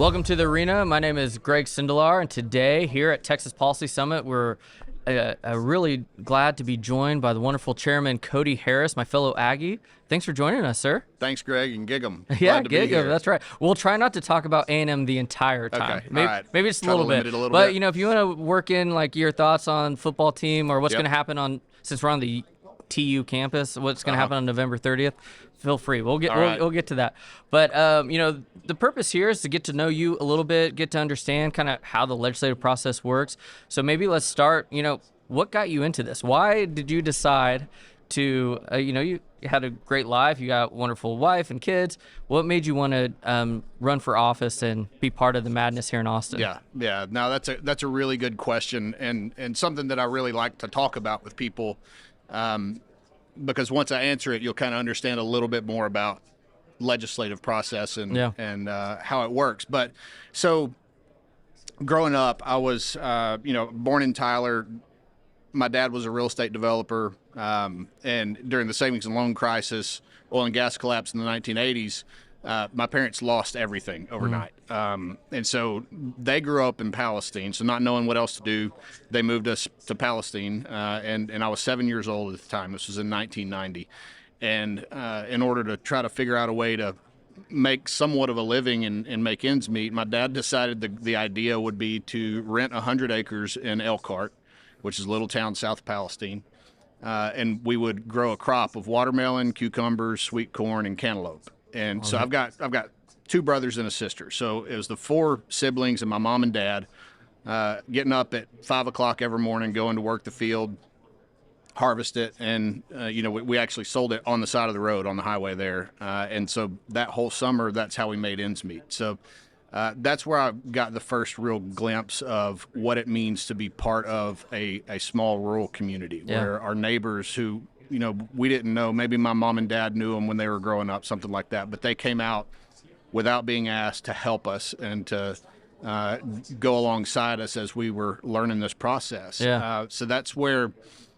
Welcome to the arena. My name is Greg Sindelar, and today here at Texas Policy Summit, we're really glad to be joined by the wonderful chairman, Cody Harris, my fellow Aggie. Thanks for joining us, sir. Thanks, Greg, and gig 'em. Yeah, Glad to be gig 'em, here. that's right. We'll try not to talk about A&M the entire time. Okay, Maybe, all right. maybe just a Try to little limit bit. it a little But, bit. you know, if you want to work in, like, your thoughts on football team or what's Yep. going to happen on, since we're on the TU campus, what's going to happen on November 30th, feel free. We'll get we'll get to that. But you know, the purpose here is to get to know you a little bit, get to understand kind of how the legislative process works. So maybe let's start. You know, what got you into this? Why did you decide to? You know, you had a great life. You got a wonderful wife and kids. What made you want to run for office and be part of the madness here in Austin? Yeah. No, that's a really good question, and something that I really like to talk about with people. Because once I answer it, you'll kind of understand a little bit more about legislative process and how it works. But so growing up, I was born in Tyler. My dad was a real estate developer, and during the savings and loan crisis, oil and gas collapse in the 1980s, my parents lost everything overnight. And so they grew up in Palestine, so not knowing what else to do, they moved us to Palestine, and I was 7 years old at the time. This was in 1990. And in order to try to figure out a way to make somewhat of a living and make ends meet, my dad decided the idea would be to rent 100 acres in Elkhart, which is a little town south of Palestine, and we would grow a crop of watermelon, cucumbers, sweet corn, and cantaloupe. And so I've got two brothers and a sister. So it was the four siblings and my mom and dad getting up at 5 o'clock every morning, going to work the field, harvest it, and we actually sold it on the side of the road on the highway there. And so that whole summer, that's how we made ends meet. So that's where I got the first real glimpse of what it means to be part of a small rural community where our neighbors who we didn't know. Maybe my mom and dad knew them when they were growing up, something like that. But they came out without being asked to help us and to go alongside us as we were learning this process. So that's where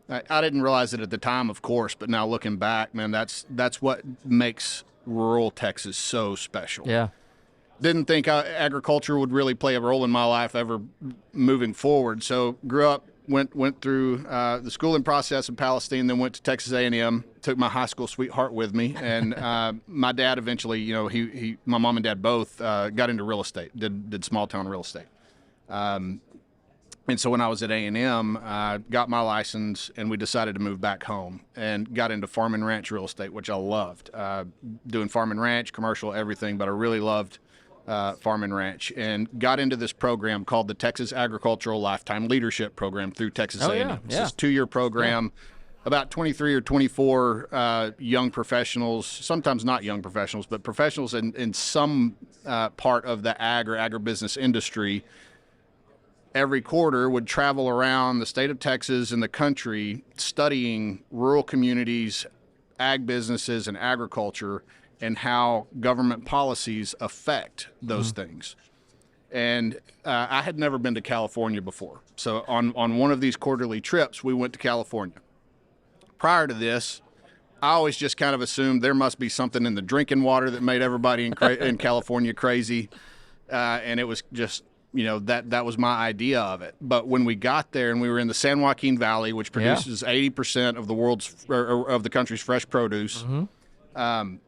I didn't realize it at the time, of course. But now looking back, man, that's what makes rural Texas so special. Yeah. Didn't think agriculture would really play a role in my life ever moving forward. So grew up. Went through the schooling process in Palestine, then went to Texas A&M. Took my high school sweetheart with me, and my dad eventually, my mom and dad both got into real estate, did small town real estate. And so when I was at A&M, got my license, and we decided to move back home and got into farm and ranch real estate, which I loved. Doing farm and ranch, commercial, everything, but I really loved farm and ranch, and got into this program called the Texas Agricultural Lifetime Leadership Program through Texas A&M. It's this 2-year program, about 23 or 24 young professionals, sometimes not young professionals, but professionals in some part of the ag or agribusiness industry, every quarter would travel around the state of Texas and the country studying rural communities, ag businesses, and agriculture, and how government policies affect those things. And I had never been to California before. So on one of these quarterly trips, we went to California. Prior to this, I always just kind of assumed there must be something in the drinking water that made everybody in California crazy. And it was just, that was my idea of it. But when we got there and we were in the San Joaquin Valley, which produces 80% of the country's fresh produce,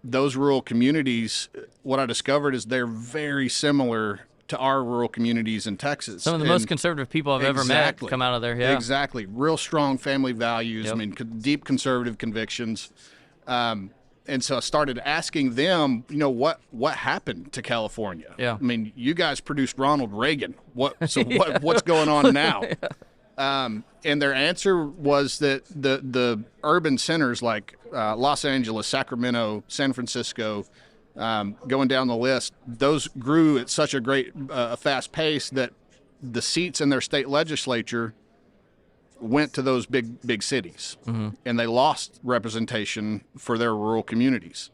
those rural communities, what I discovered is they're very similar to our rural communities in Texas. Some of the most conservative people I've ever met come out of there. Yeah, exactly. Real strong family values. Yep. I mean, deep conservative convictions. And so I started asking them, what happened to California? Yeah. I mean, you guys produced Ronald Reagan. What's going on now? And their answer was that the urban centers like Los Angeles, Sacramento, San Francisco, going down the list, those grew at such a fast pace that the seats in their state legislature went to those big cities, and they lost representation for their rural communities.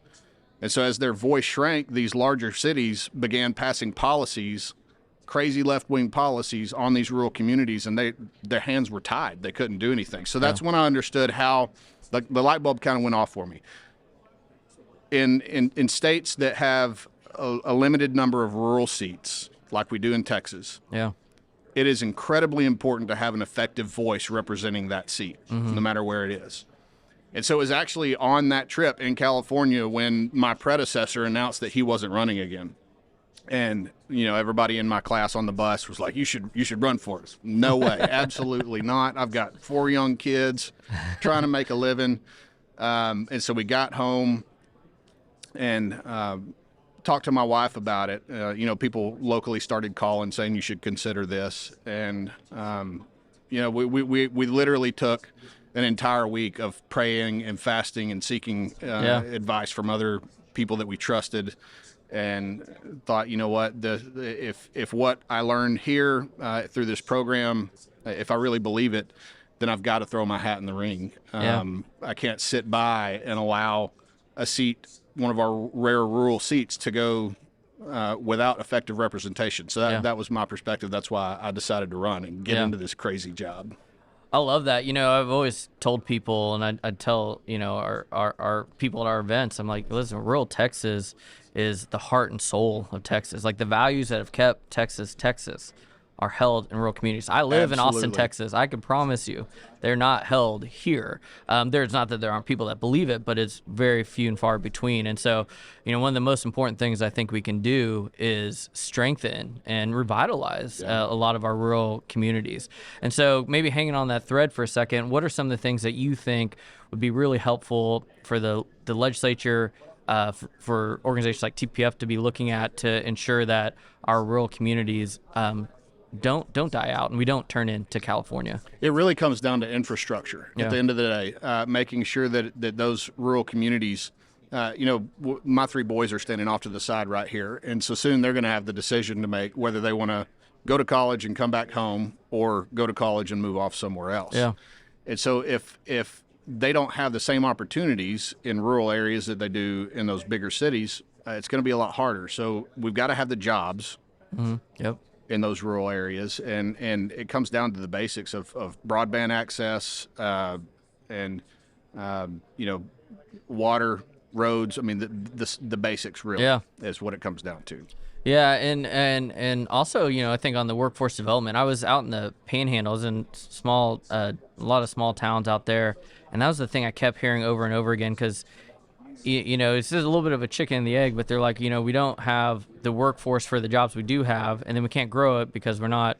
And so as their voice shrank, these larger cities began passing policies, crazy left-wing policies on these rural communities, and their hands were tied. They couldn't do anything. So that's when I understood how the light bulb kind of went off for me. In states that have a limited number of rural seats, like we do in Texas, Yeah. it is incredibly important to have an effective voice representing that seat, no matter where it is. And so it was actually on that trip in California when my predecessor announced that he wasn't running again. And, everybody in my class on the bus was like, you should run for us. No way. Absolutely not. I've got 4 young kids trying to make a living. And so we got home and talked to my wife about it. People locally started calling saying you should consider this. And, we literally took an entire week of praying and fasting and seeking advice from other people that we trusted, and thought, what, if what I learned here through this program, if I really believe it, then I've got to throw my hat in the ring. I can't sit by and allow a seat, one of our rare rural seats, to go without effective representation. So that was my perspective. That's why I decided to run and get into this crazy job. I love that. I've always told people, and I'd tell, our people at our events, I'm like, listen, rural Texas is the heart and soul of Texas. Like, the values that have kept Texas are held in rural communities. I live in Austin, Texas. I can promise you they're not held here. There's not that there aren't people that believe it, but it's very few and far between. And so, one of the most important things I think we can do is strengthen and revitalize a lot of our rural communities. And so maybe hanging on that thread for a second, what are some of the things that you think would be really helpful for the legislature, for organizations like TPF to be looking at to ensure that our rural communities don't die out and we don't turn into California? It really comes down to infrastructure at the end of the day, making sure that those rural communities, my 3 boys are standing off to the side right here, and so soon they're going to have the decision to make whether they want to go to college and come back home or go to college and move off somewhere else. Yeah. And so if they don't have the same opportunities in rural areas that they do in those bigger cities, it's going to be a lot harder. So we've got to have the jobs. Yep. In those rural areas, and it comes down to the basics of broadband access, and water, roads. I mean, the basics really is what it comes down to. Yeah, and also, I think on the workforce development, I was out in the Panhandle, I was in a lot of small towns out there, and that was the thing I kept hearing over and over again, because it's just a little bit of a chicken and the egg, but they're like, we don't have the workforce for the jobs we do have, and then we can't grow it because we're not,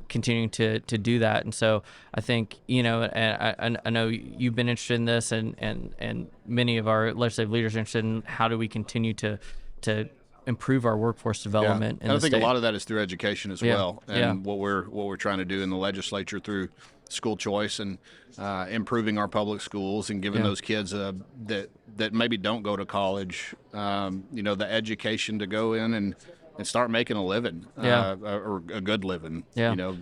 continuing to do that. And so I think, and I know you've been interested in this, and many of our legislative leaders are interested in how do we continue to improve our workforce development. And I think a lot of that is through education as well, and what we're trying to do in the legislature through school choice and improving our public schools and giving those kids that maybe don't go to college, the education to go in and start making a living, or a good living. Well,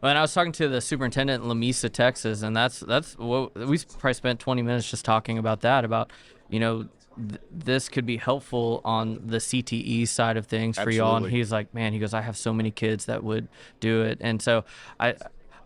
and I was talking to the superintendent in Lamesa, Texas, and that's what we probably spent 20 minutes just talking about that, about, this could be helpful on the CTE side of things for y'all. And he's like, man, he goes, I have so many kids that would do it. And so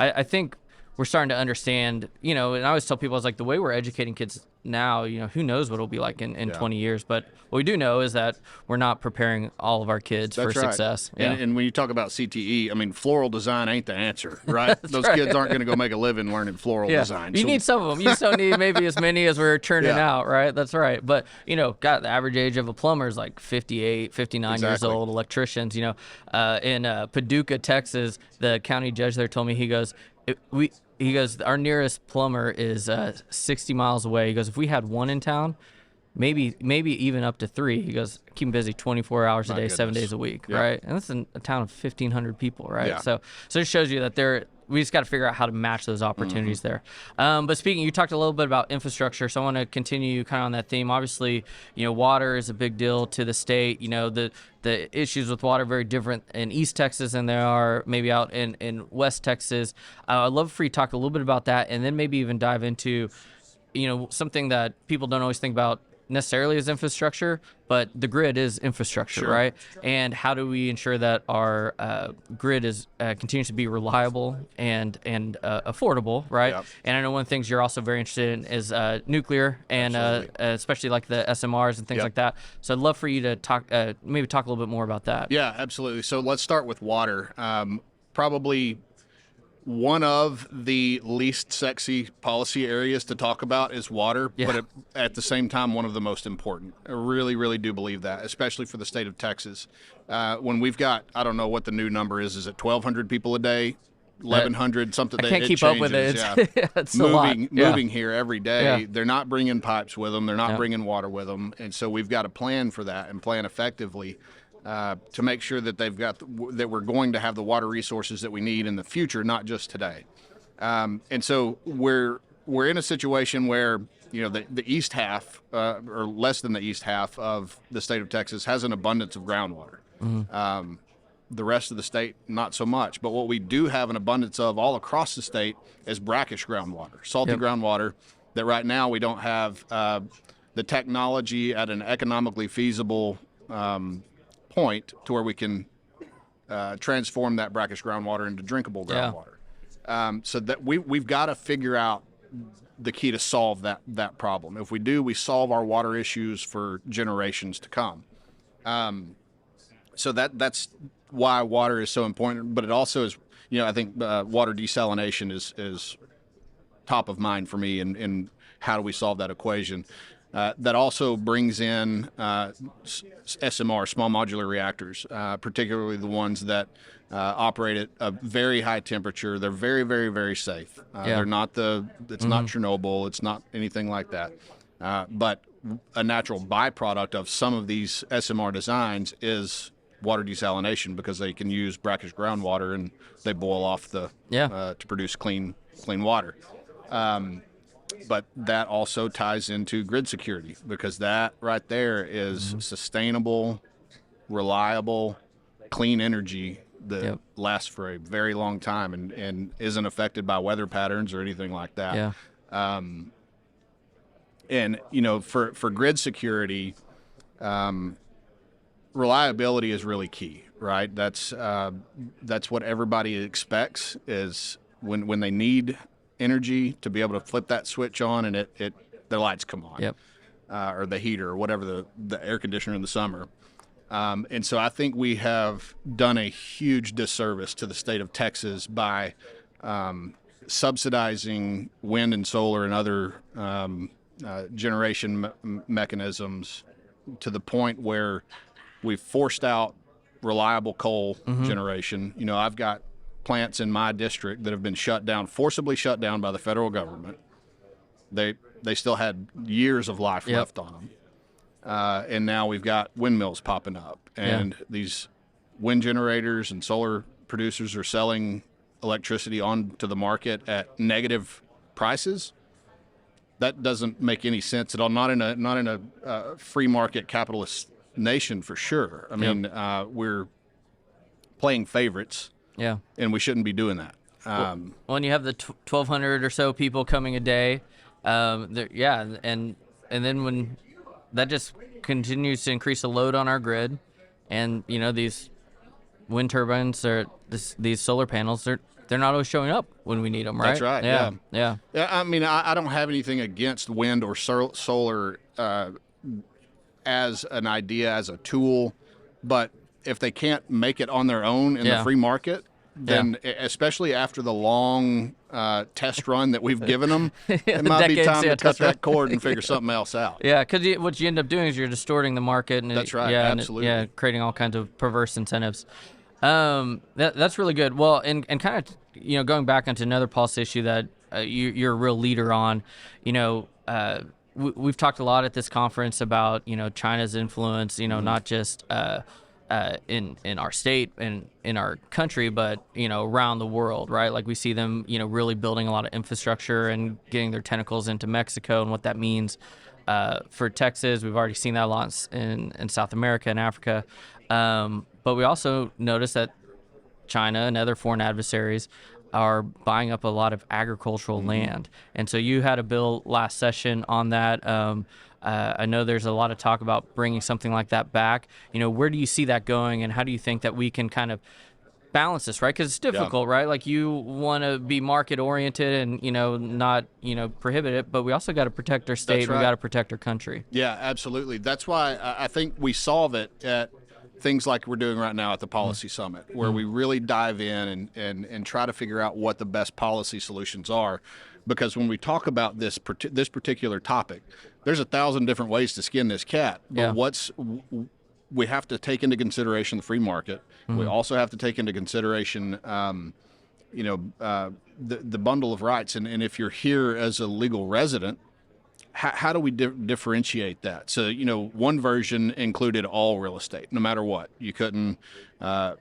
I think we're starting to understand, and I always tell people, I was like, the way we're educating kids now, who knows what it'll be like in 20 years. But what we do know is that we're not preparing all of our kids for success. Yeah. And when you talk about CTE, I mean, floral design ain't the answer, right? Those kids aren't going to go make a living learning floral design. You need some of them. You still need maybe as many as we're churning out, right? That's right. But, the average age of a plumber is like 58, 59 years old. Electricians, in Paducah, Texas, the county judge there told me, he goes, our nearest plumber is 60 miles away. He goes, if we had one in town, maybe even up to 3. He goes, keep them busy 24 hours a day, 7 days a week, right? And that's in a town of 1,500 people, right? Yeah. So it shows you that we just got to figure out how to match those opportunities there. But speaking, you talked a little bit about infrastructure, so I want to continue kind of on that theme. Obviously, water is a big deal to the state. The issues with water are very different in East Texas than they are maybe out in West Texas. I'd love for you to talk a little bit about that, and then maybe even dive into, something that people don't always think about necessarily as infrastructure, but the grid is infrastructure, Sure. right? And how do we ensure that our grid is continues to be reliable and affordable, right? Yep. And I know one of the things you're also very interested in is nuclear, and especially like the SMRs and things Yep. like that. So I'd love for you to maybe talk a little bit more about that. Yeah, absolutely. So let's start with water. Probably one of the least sexy policy areas to talk about is water, but at the same time, one of the most important. I really, really do believe that, especially for the state of Texas. When we've got, I don't know what the new number is it 1,200 people a day? 1,100, something. I can't keep up with it. It's a lot. Moving here every day. Yeah. They're not bringing pipes with them. They're not bringing water with them. And so we've got to plan for that and plan effectively to make sure that that we're going to have the water resources that we need in the future, not just today. And so we're in a situation where the east half or less than the east half of the state of Texas has an abundance of groundwater. Mm-hmm. The rest of the state, not so much. But what we do have an abundance of all across the state is brackish groundwater, salty groundwater that right now we don't have the technology at an economically feasible point to where we can transform that brackish groundwater into drinkable groundwater. So that we've got to figure out the key to solve that problem. If we do, we solve our water issues for generations to come. So that's why water is so important. But it also is, I think water desalination is top of mind for me in how do we solve that equation. That also brings in SMR, small modular reactors, particularly the ones that operate at a very high temperature. They're very, very, very safe. They're not it's not Chernobyl. It's not anything like that. But a natural byproduct of some of these SMR designs is water desalination, because they can use brackish groundwater and they boil off to produce clean water. But that also ties into grid security, because that right there is sustainable, reliable, clean energy that lasts for a very long time and isn't affected by weather patterns or anything like that. And for grid security, reliability is really key, right? That's what everybody expects, is when they need energy to be able to flip that switch on and the lights come on, or the heater or whatever, the air conditioner in the summer. And so I think we have done a huge disservice to the state of Texas by subsidizing wind and solar and other generation mechanisms to the point where we've forced out reliable coal generation. I've got plants in my district that have been forcibly shut down by the federal government. They still had years of life left on them. And now we've got windmills popping up, and these wind generators and solar producers are selling electricity onto the market at negative prices. That doesn't make any sense at all. Not in a free market capitalist nation, for sure. I mean, we're playing favorites. And we shouldn't be doing that. When you have the 1,200 or so people coming a day, and then when that just continues to increase the load on our grid, and these wind turbines or these solar panels, they're not always showing up when we need them, right? That's right. Yeah. I mean, I don't have anything against wind or solar as an idea, as a tool, but if they can't make it on their own in the free market, then especially after the long test run that we've given them, it might be time to cut that cord and figure something else out. Yeah, because what you end up doing is you're distorting the market. And that's right, absolutely. Creating all kinds of perverse incentives. That's really good. Well, and kind of, going back into another policy issue that you're a real leader on, we've talked a lot at this conference about, China's influence, not just in our state and in our country, but around the world, right? Like we see them, really building a lot of infrastructure and getting their tentacles into Mexico, and what that means for Texas. We've already seen that a lot in South America and Africa, but we also notice that China and other foreign adversaries are buying up a lot of agricultural land. And so you had a bill last session on that. I know there's a lot of talk about bringing something like that back. Where do you see that going, and how do you think that we can kind of balance this, right? Because it's difficult, right? Like, you want to be market oriented and not prohibit it, but we also got to protect our state. Right. We got to protect our country. Yeah, absolutely. That's why I think we solve it at things like we're doing right now at the Policy Summit, where we really dive in and try to figure out what the best policy solutions are. Because when we talk about this particular topic, there's 1,000 different ways to skin this cat. But we have to take into consideration the free market. We also have to take into consideration, the bundle of rights. And if you're here as a legal resident, how do we differentiate that? So, one version included all real estate, no matter what. You couldn't buy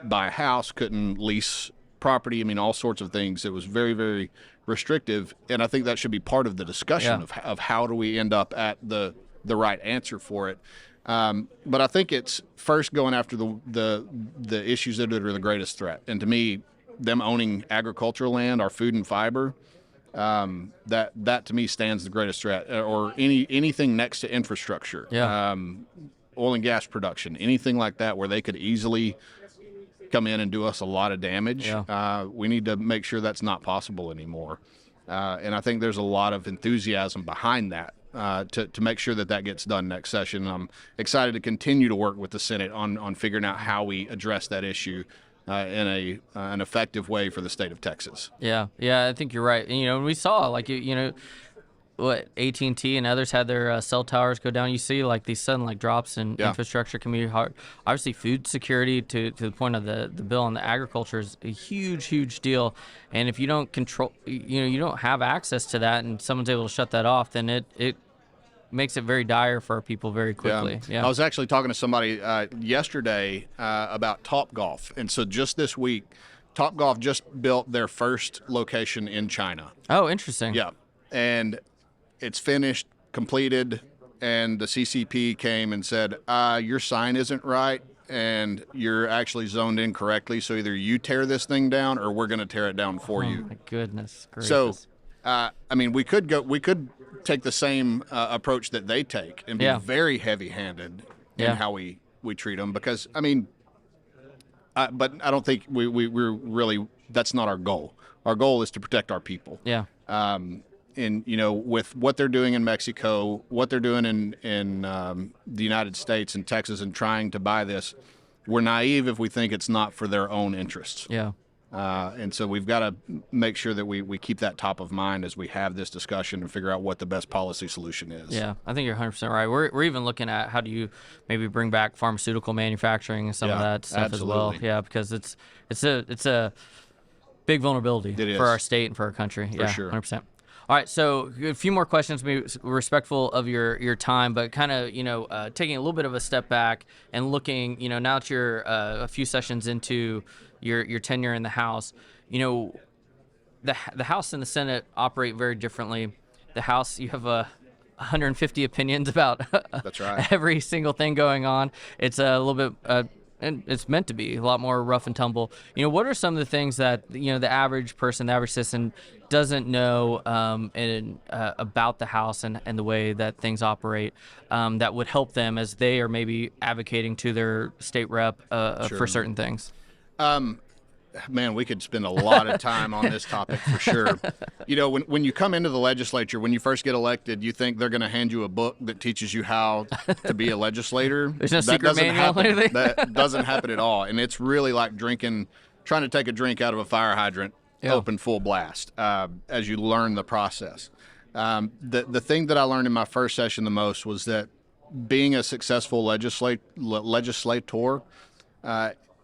a house, couldn't lease property. I mean, all sorts of things. It was very, very restrictive. And I think that should be part of the discussion of how do we end up at the right answer for it. But I think it's first going after the issues that are the greatest threat. And to me, them owning agricultural land, our food and fiber, that to me stands the greatest threat. Or anything next to infrastructure, oil and gas production, anything like that where they could easily come in and do us a lot of damage. We need to make sure that's not possible anymore. And I think there's a lot of enthusiasm behind that. To make sure that gets done next session. I'm excited to continue to work with the Senate on figuring out how we address that issue in an effective way for the state of Texas. Yeah, I think you're right. And, we saw, like, what AT&T and others had their cell towers go down. You see, like, these sudden drops in infrastructure can be hard. Obviously, food security to the point of the bill on the agriculture is a huge deal. And if you don't control, you don't have access to that, and someone's able to shut that off, then it makes it very dire for our people very quickly. Yeah. I was actually talking to somebody yesterday about Topgolf, and so just this week, Topgolf just built their first location in China. Oh, interesting. Yeah, and it's finished, completed, and the CCP came and said, your sign isn't right, and you're actually zoned in correctly, so either you tear this thing down or we're going to tear it down for you. Oh, my goodness gracious. So, we could take the same approach that they take and be very heavy-handed in how we treat them, because, but I don't think we're really, that's not our goal. Our goal is to protect our people. Yeah. And with what they're doing in Mexico, what they're doing in the United States and Texas, and trying to buy this, we're naive if we think it's not for their own interests. Yeah. And so we've got to make sure that we keep that top of mind as we have this discussion and figure out what the best policy solution is. Yeah, I think you're 100% right. We're even looking at how do you maybe bring back pharmaceutical manufacturing and some of that stuff as well. Yeah, because it's a big vulnerability for our state and for our country. For sure. 100%. All right, so a few more questions, maybe respectful of your time, but kind of, taking a little bit of a step back and looking, now that you're a few sessions into your tenure in the House, the House and the Senate operate very differently. The House, you have 150 opinions about That's right. every single thing going on. It's a little bit and it's meant to be a lot more rough and tumble. What are some of the things that the average person, the average citizen, doesn't know about the House and the way that things operate that would help them as they are maybe advocating to their state rep for certain things? Man, we could spend a lot of time on this topic for sure. When you come into the legislature, when you first get elected, you think they're going to hand you a book that teaches you how to be a legislator. There's no secret manual or anything? That doesn't happen at all. And it's really like trying to take a drink out of a fire hydrant, open full blast, as you learn the process. The thing that I learned in my first session the most was that being a successful legislator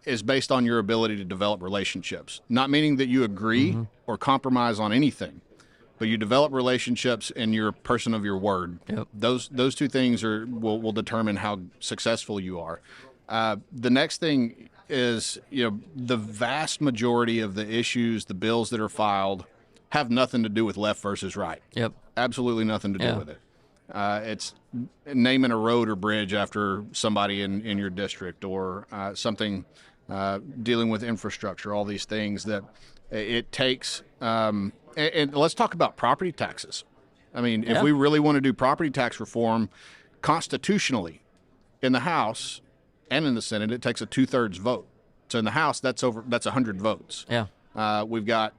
is based on your ability to develop relationships. Not meaning that you agree or compromise on anything, but you develop relationships and you're a person of your word. Yep. Those two things will determine how successful you are. The next thing is, the vast majority of the issues, the bills that are filed, have nothing to do with left versus right. Yep. Absolutely nothing to do with it. It's naming a road or bridge after somebody in your district, or something dealing with infrastructure, all these things that it takes. And let's talk about property taxes. I mean, if we really want to do property tax reform constitutionally in the House and in the Senate, it takes a 2/3 vote. So in the House, that's 100 votes. Yeah. We've got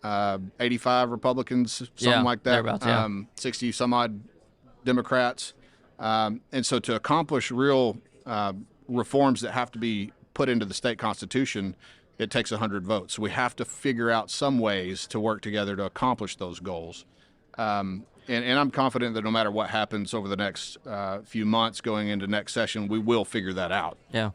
85 Republicans, something like that. Thereabouts, 60 some odd Democrats. And so to accomplish real reforms that have to be put into the state constitution, it takes 100 votes. So we have to figure out some ways to work together to accomplish those goals. And I'm confident that no matter what happens over the next few months going into next session, we will figure that out. Yeah.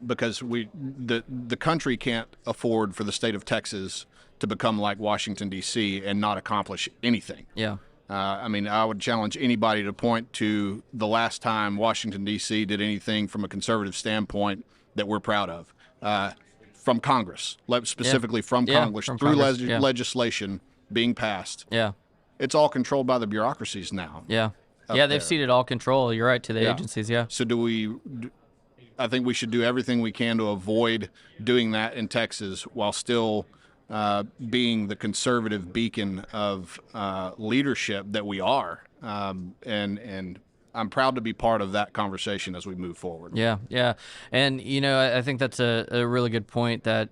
Because the country can't afford for the state of Texas to become like Washington, D.C. and not accomplish anything. Yeah. I mean, I would challenge anybody to point to the last time Washington, D.C. did anything from a conservative standpoint that we're proud of. From Congress, specifically from Congress, from through Congress, legislation being passed. Yeah. It's all controlled by the bureaucracies now. Yeah. Yeah, they've there. ceded all control, you're right, to the agencies, yeah. So I think we should do everything we can to avoid doing that in Texas while still being the conservative beacon of leadership that we are. And I'm proud to be part of that conversation as we move forward. Yeah, yeah. And, I think that's a really good point that,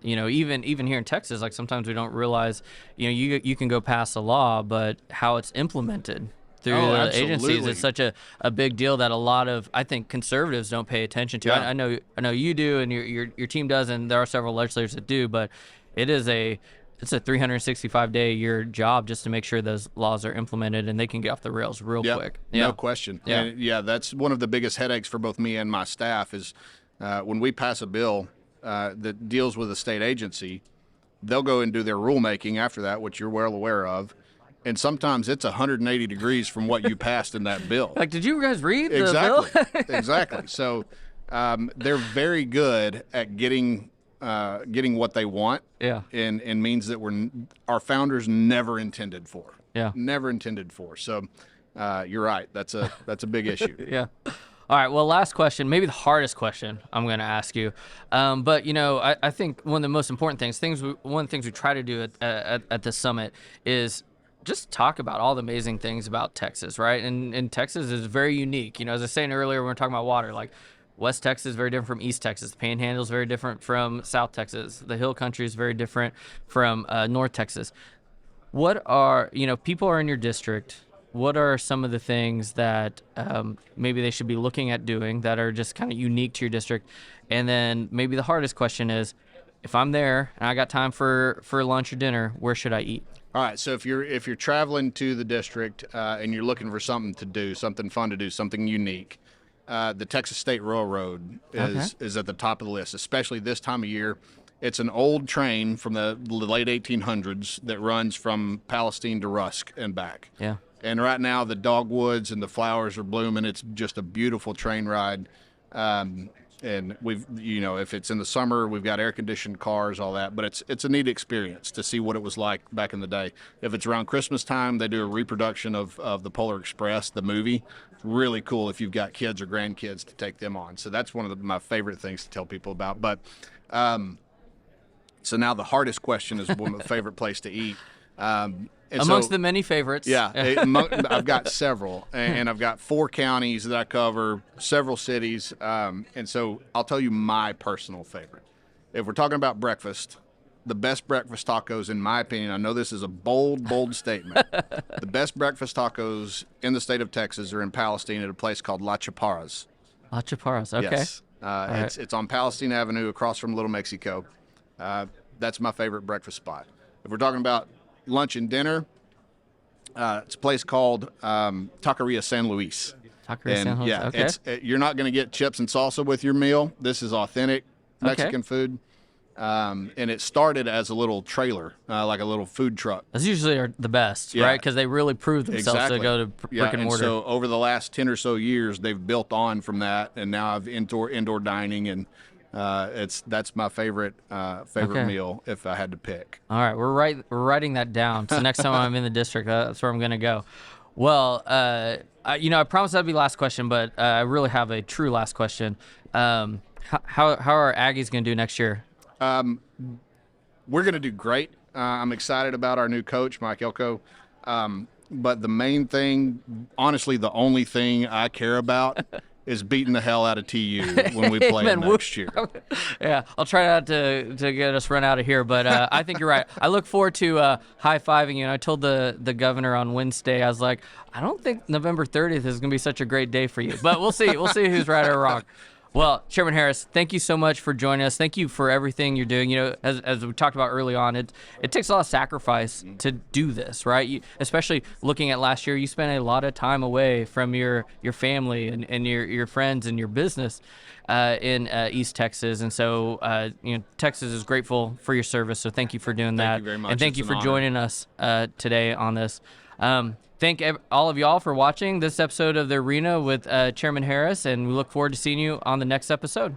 even here in Texas, like sometimes we don't realize, you can go pass a law, but how it's implemented through the agencies is such a big deal that a lot of, I think, conservatives don't pay attention to. Yeah. I know you do, and your team does, and there are several legislators that do, but it's a 365-day a year job just to make sure those laws are implemented and they can get off the rails real quick. Yeah. No question. Yeah. And that's one of the biggest headaches for both me and my staff is when we pass a bill that deals with a state agency, they'll go and do their rulemaking after that, which you're well aware of. And sometimes it's 180 degrees from what you passed in that bill. Like, did you guys read the bill? Exactly. So they're very good at getting what they want. Yeah. And means that our founders never intended for. Yeah. Never intended for. So you're right. That's a big issue. Yeah. All right. Well, last question, maybe the hardest question I'm going to ask you. But I think one of the most important one of the things we try to do at the summit is just talk about all the amazing things about Texas, right? And Texas is very unique. As I was saying earlier when we were talking about water, like West Texas is very different from East Texas. The Panhandle is very different from South Texas. The Hill Country is very different from North Texas. What are, people are in your district. What are some of the things that maybe they should be looking at doing that are just kind of unique to your district? And then maybe the hardest question is, if I'm there and I got time for lunch or dinner, where should I eat? All right. So if you're traveling to the district and you're looking for something to do, something fun to do, something unique, the Texas State Railroad is at the top of the list, especially this time of year. It's an old train from the late 1800s that runs from Palestine to Rusk and back. Yeah. And right now the dogwoods and the flowers are blooming. It's just a beautiful train ride. And we've, if it's in the summer, we've got air-conditioned cars, all that. But it's a neat experience to see what it was like back in the day. If it's around Christmas time, they do a reproduction of the Polar Express, the movie. It's really cool if you've got kids or grandkids to take them on. So that's one of my favorite things to tell people about. But so now the hardest question is what my favorite place to eat. Amongst the many favorites. Yeah, I've got several, and I've got 4 counties that I cover, several cities, and so I'll tell you my personal favorite. If we're talking about breakfast, the best breakfast tacos, in my opinion, I know this is a bold statement, the best breakfast tacos in the state of Texas are in Palestine at a place called La Chaparras. La Chaparras, okay. Yes, it's on Palestine Avenue across from Little Mexico. That's my favorite breakfast spot. If we're talking about lunch and dinner, it's a place called Taqueria San Luis. Taqueria San Luis, yeah, okay. You're not going to get chips and salsa with your meal. This is authentic Mexican food. And it started as a little trailer, like a little food truck. Those usually are the best, right? Because they really prove themselves to go to brick and mortar. So over the last 10 or so years, they've built on from that, and now I've indoor dining, and that's my favorite meal if I had to pick. All right, we're writing that down. So next time I'm in the district, that's where I'm going to go. Well, I promised that'd be last question, but I really have a true last question. How are Aggies going to do next year? We're going to do great. I'm excited about our new coach, Mike Elko. But the main thing, honestly, the only thing I care about is beating the hell out of TU when we play them next year. Yeah, I'll try not to get us run out of here, but I think you're right. I look forward to high-fiving you. And I told the governor on Wednesday, I was like, I don't think November 30th is going to be such a great day for you. But we'll see. We'll see who's right or wrong. Well, Chairman Harris, thank you so much for joining us. Thank you for everything you're doing. You know, as we talked about early on, it takes a lot of sacrifice to do this, right? Especially looking at last year, you spent a lot of time away from your family and your friends and your business in East Texas. And so, Texas is grateful for your service. So thank you for doing that. Thank you very much. And thank you for joining us today on this. Thank all of y'all for watching this episode of The Arena with Chairman Harris, and we look forward to seeing you on the next episode.